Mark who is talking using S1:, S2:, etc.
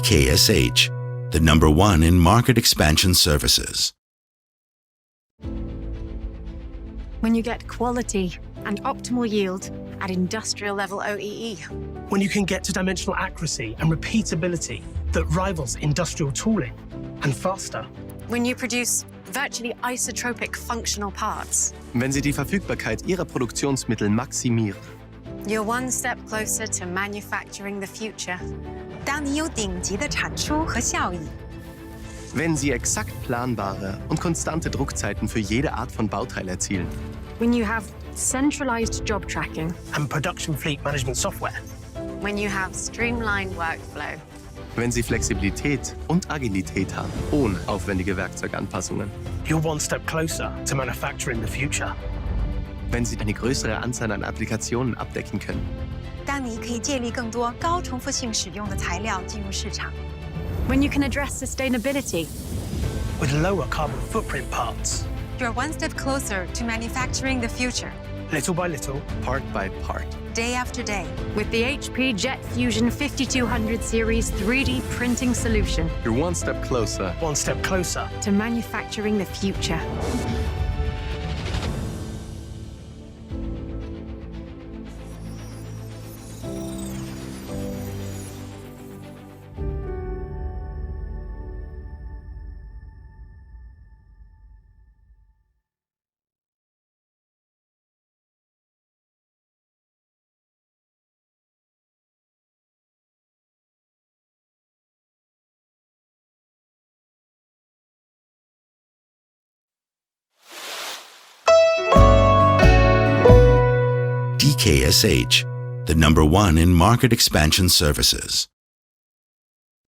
S1: DKSH, the #1 in market expansion services.
S2: When you get quality and optimal yield at industrial level OEE.
S3: When you can get to dimensional accuracy and repeatability that rivals industrial tooling, and faster.
S2: When you produce virtually isotropic functional parts.
S4: Wenn Sie die Verfügbarkeit Ihrer Produktionsmittel maximieren.
S2: You're one step closer to manufacturing the future.
S5: 当你有顶级的产出和效益，
S4: Wenn Sie exakt planbare und konstante Druckzeiten für jede Art von Bauteil erzielen.
S2: When you have centralized job tracking.
S3: And production fleet management software.
S2: When you have streamlined workflow.
S4: Wenn Sie Flexibilität und Agilität haben, ohne aufwendige Werkzeuganpassungen.
S3: You're one step closer to manufacturing the future.
S4: Wenn Sie eine größere Anzahl an Applikationen abdecken können.
S5: 当你可以借力更多高重复性使用的材料进入市场，
S2: When you can address sustainability.
S3: With lower carbon footprint parts.
S5: you're one step closer to manufacturing the future,
S3: Little by little.
S4: Part by part.
S5: day after day.
S2: With the HP Jet Fusion 5200 series 3D printing solution
S4: You're one step closer.
S3: One step closer.
S2: to manufacturing the future.
S1: DKSH, the #1 in market expansion services.